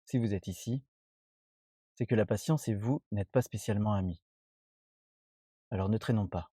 Si vous êtes ici, c'est que la patience et vous n'êtes pas spécialement amis. Alors ne traînons pas.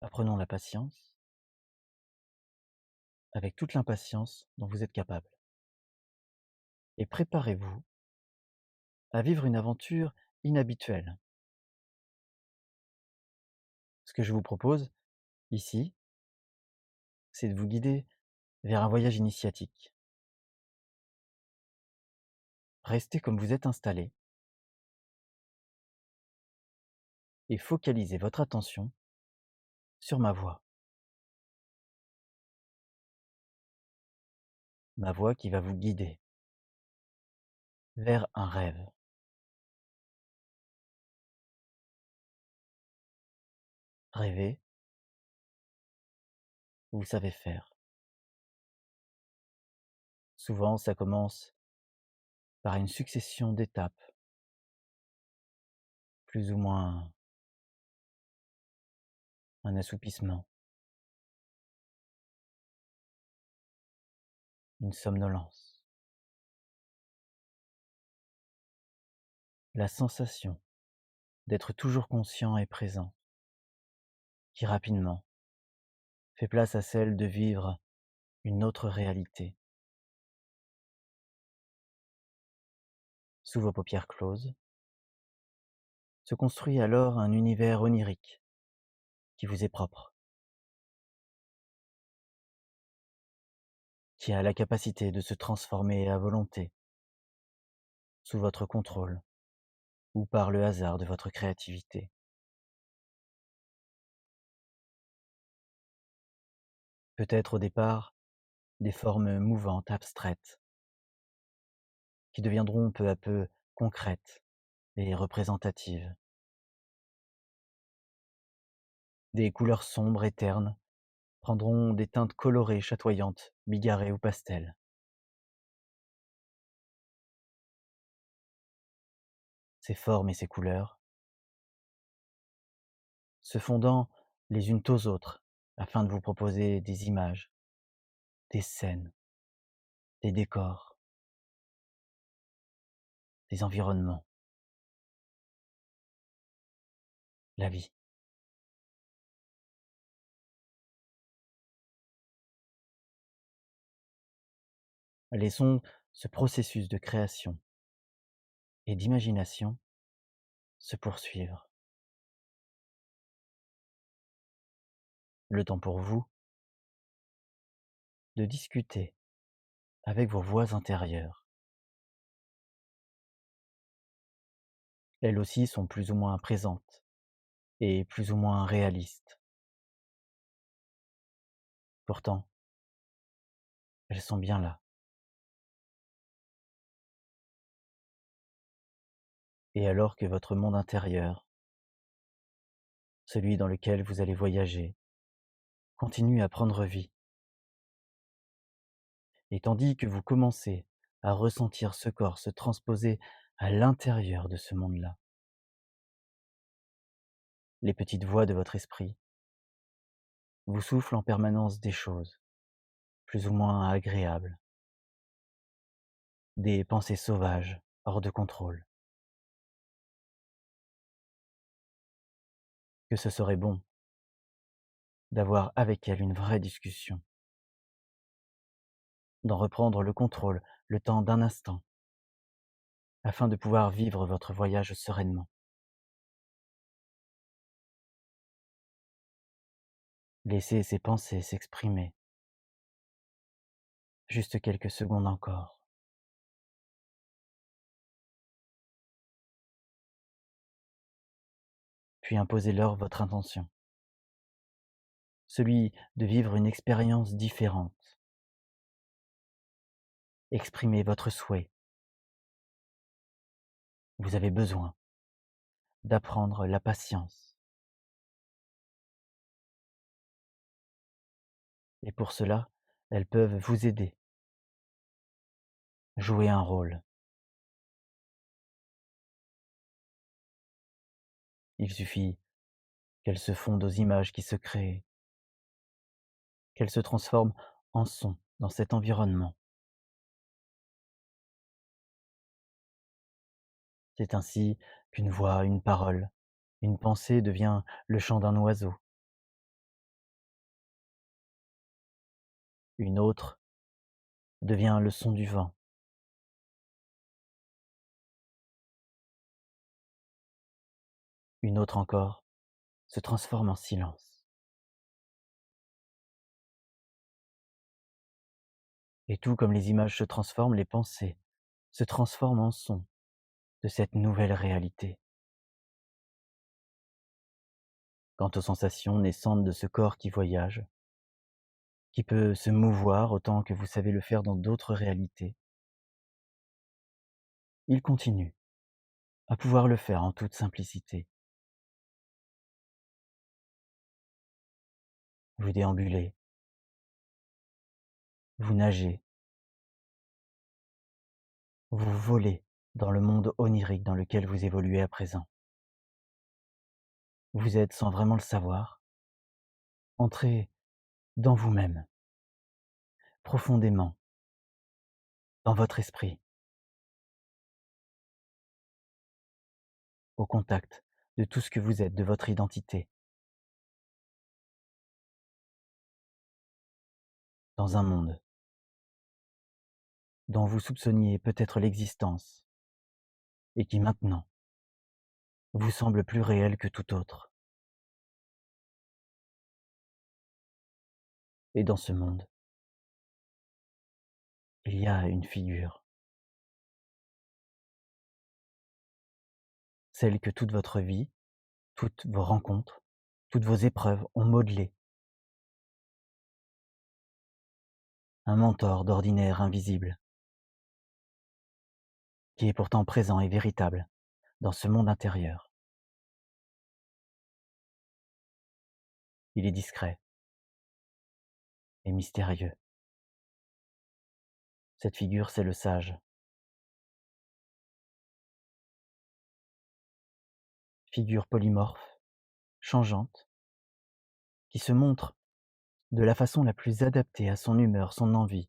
Apprenons la patience avec toute l'impatience dont vous êtes capable. Et préparez-vous à vivre une aventure inhabituelle. Ce que je vous propose ici, c'est de vous guider vers un voyage initiatique. Restez comme vous êtes installé et focalisez votre attention sur ma voix qui va vous guider vers un rêve. Rêver, vous savez faire. Souvent, ça commence par une succession d'étapes, plus ou moins un assoupissement, une somnolence, la sensation d'être toujours conscient et présent, qui rapidement fait place à celle de vivre une autre réalité. Sous vos paupières closes, se construit alors un univers onirique qui vous est propre, qui a la capacité de se transformer à volonté, sous votre contrôle ou par le hasard de votre créativité. Peut-être au départ des formes mouvantes, abstraites, qui deviendront peu à peu concrètes et représentatives. Des couleurs sombres et ternes prendront des teintes colorées, chatoyantes, bigarrées ou pastel. Ces formes et ces couleurs se fondant les unes aux autres afin de vous proposer des images, des scènes, des décors, des environnements, la vie. Laissons ce processus de création et d'imagination se poursuivre. Le temps pour vous de discuter avec vos voix intérieures. Elles aussi sont plus ou moins présentes et plus ou moins réalistes. Pourtant, elles sont bien là. Et alors que votre monde intérieur, celui dans lequel vous allez voyager, continue à prendre vie, et tandis que vous commencez à ressentir ce corps se transposer à l'intérieur de ce monde-là, les petites voix de votre esprit vous soufflent en permanence des choses, plus ou moins agréables, des pensées sauvages, hors de contrôle, que ce serait bon d'avoir avec elle une vraie discussion, d'en reprendre le contrôle le temps d'un instant, afin de pouvoir vivre votre voyage sereinement. Laissez ces pensées s'exprimer, juste quelques secondes encore, puis imposez-leur votre intention, celui de vivre une expérience différente. Exprimez votre souhait. Vous avez besoin d'apprendre la patience. Et pour cela, elles peuvent vous aider, jouer un rôle. Il suffit qu'elles se fondent aux images qui se créent, qu'elles se transforment en sons dans cet environnement. C'est ainsi qu'une voix, une parole, une pensée devient le chant d'un oiseau, une autre devient le son du vent, une autre encore se transforme en silence. Et tout comme les images se transforment, les pensées se transforment en sons de cette nouvelle réalité. Quant aux sensations naissantes de ce corps qui voyage, qui peut se mouvoir autant que vous savez le faire dans d'autres réalités, il continue à pouvoir le faire en toute simplicité. Vous déambulez, vous nagez, vous volez dans le monde onirique dans lequel vous évoluez à présent. Vous êtes, sans vraiment le savoir, entré dans vous-même, profondément, dans votre esprit, au contact de tout ce que vous êtes, de votre identité, dans un monde dont vous soupçonniez peut-être l'existence et qui maintenant vous semble plus réel que tout autre. Et dans ce monde, il y a une figure, celle que toute votre vie, toutes vos rencontres, toutes vos épreuves ont modelée, un mentor d'ordinaire invisible, qui est pourtant présent et véritable dans ce monde intérieur. Il est discret et mystérieux. Cette figure, c'est le sage, figure polymorphe, changeante, qui se montre de la façon la plus adaptée à son humeur, son envie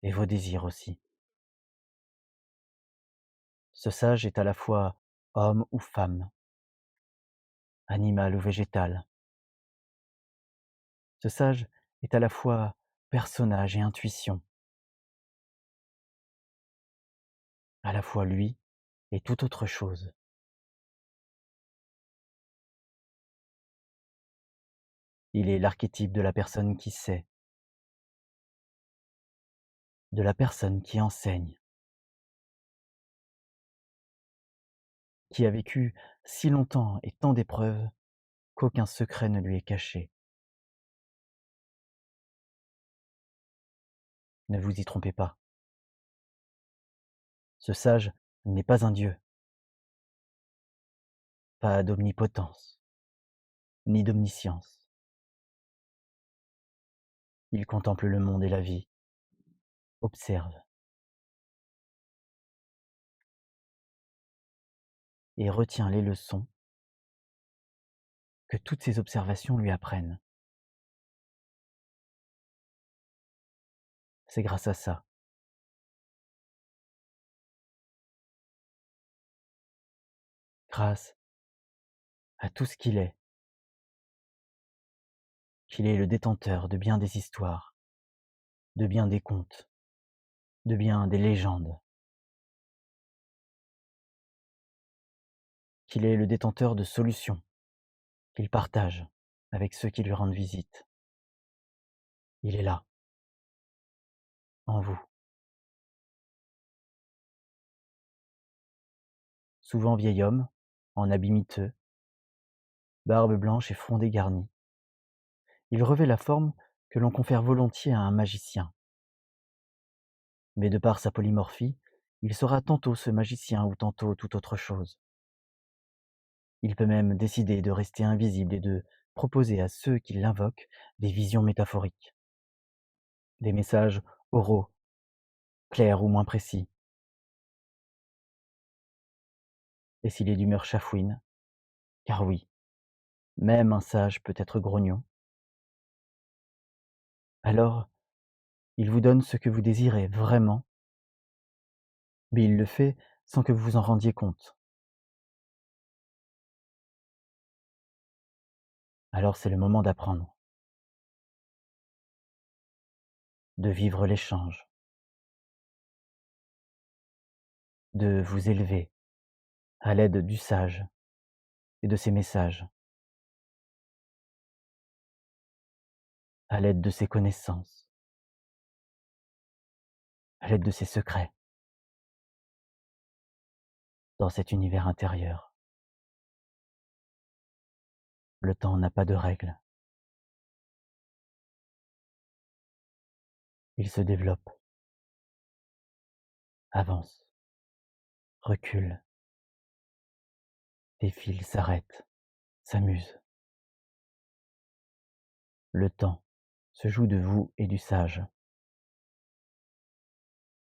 et vos désirs aussi. Ce sage est à la fois homme ou femme, animal ou végétal. Ce sage est à la fois personnage et intuition, à la fois lui et toute autre chose. Il est l'archétype de la personne qui sait, de la personne qui enseigne, qui a vécu si longtemps et tant d'épreuves qu'aucun secret ne lui est caché. Ne vous y trompez pas, ce sage n'est pas un dieu, pas d'omnipotence, ni d'omniscience. Il contemple le monde et la vie, observe et retient les leçons que toutes ces observations lui apprennent. C'est grâce à ça, grâce à tout ce qu'il est le détenteur de bien des histoires, de bien des contes, de bien des légendes, qu'il est le détenteur de solutions qu'il partage avec ceux qui lui rendent visite. Il est là, en vous, souvent vieil homme, en habit miteux, barbe blanche et front dégarni. Il revêt la forme que l'on confère volontiers à un magicien. Mais de par sa polymorphie, il sera tantôt ce magicien ou tantôt toute autre chose. Il peut même décider de rester invisible et de proposer à ceux qui l'invoquent des visions métaphoriques, des messages oraux, clairs ou moins précis. Et s'il est d'humeur chafouine, car oui, même un sage peut être grognon, alors il vous donne ce que vous désirez vraiment, mais il le fait sans que vous vous en rendiez compte. Alors c'est le moment d'apprendre, de vivre l'échange, de vous élever à l'aide du sage et de ses messages, à l'aide de ses connaissances, à l'aide de ses secrets, dans cet univers intérieur. Le temps n'a pas de règles. Il se développe, avance, recule, défile, s'arrête, s'amuse. Le temps se joue de vous et du sage,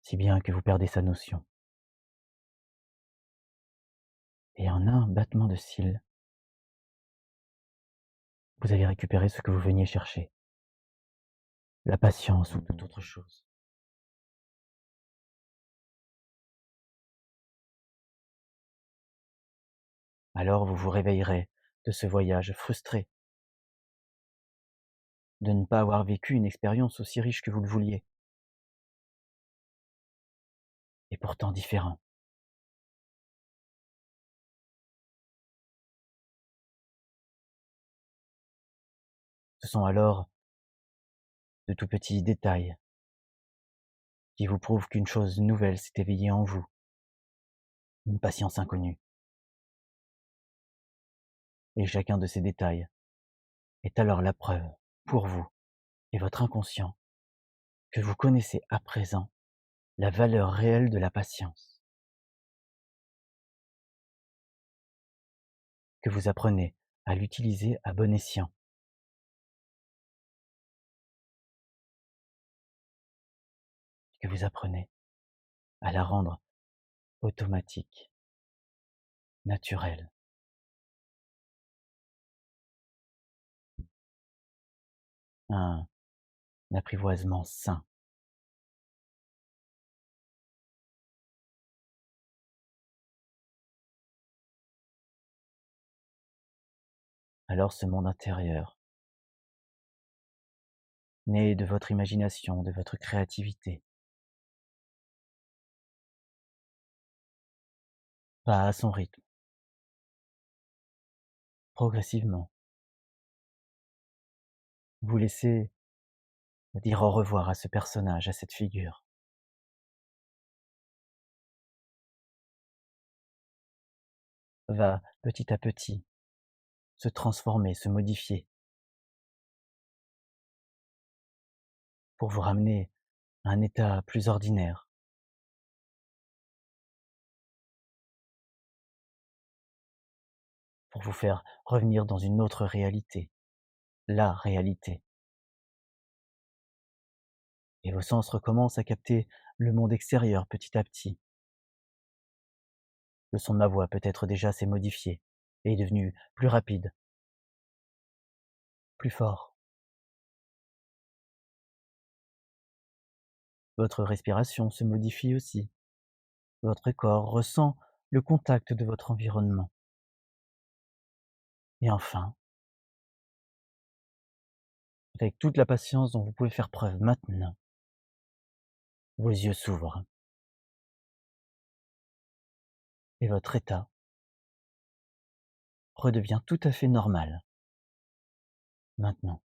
si bien que vous perdez sa notion. Et en un battement de cils, vous avez récupéré ce que vous veniez chercher, la patience ou toute autre chose. Alors vous vous réveillerez de ce voyage frustré de ne pas avoir vécu une expérience aussi riche que vous le vouliez, et pourtant différent. Ce sont alors de tout petits détails qui vous prouvent qu'une chose nouvelle s'est éveillée en vous, une patience inconnue. Et chacun de ces détails est alors la preuve, pour vous et votre inconscient, que vous connaissez à présent la valeur réelle de la patience, que vous apprenez à l'utiliser à bon escient, que vous apprenez à la rendre automatique, naturelle, un apprivoisement sain. Alors ce monde intérieur, né de votre imagination, de votre créativité, va à son rythme, progressivement. Vous laissez dire au revoir à ce personnage, à cette figure, va petit à petit se transformer, se modifier, pour vous ramener à un état plus ordinaire, pour vous faire revenir dans une autre réalité, la réalité. Et vos sens recommencent à capter le monde extérieur petit à petit. Le son de ma voix peut-être déjà s'est modifié et est devenu plus rapide, plus fort. Votre respiration se modifie aussi. Votre corps ressent le contact de votre environnement. Et enfin, avec toute la patience dont vous pouvez faire preuve maintenant, vos yeux s'ouvrent et votre état redevient tout à fait normal maintenant.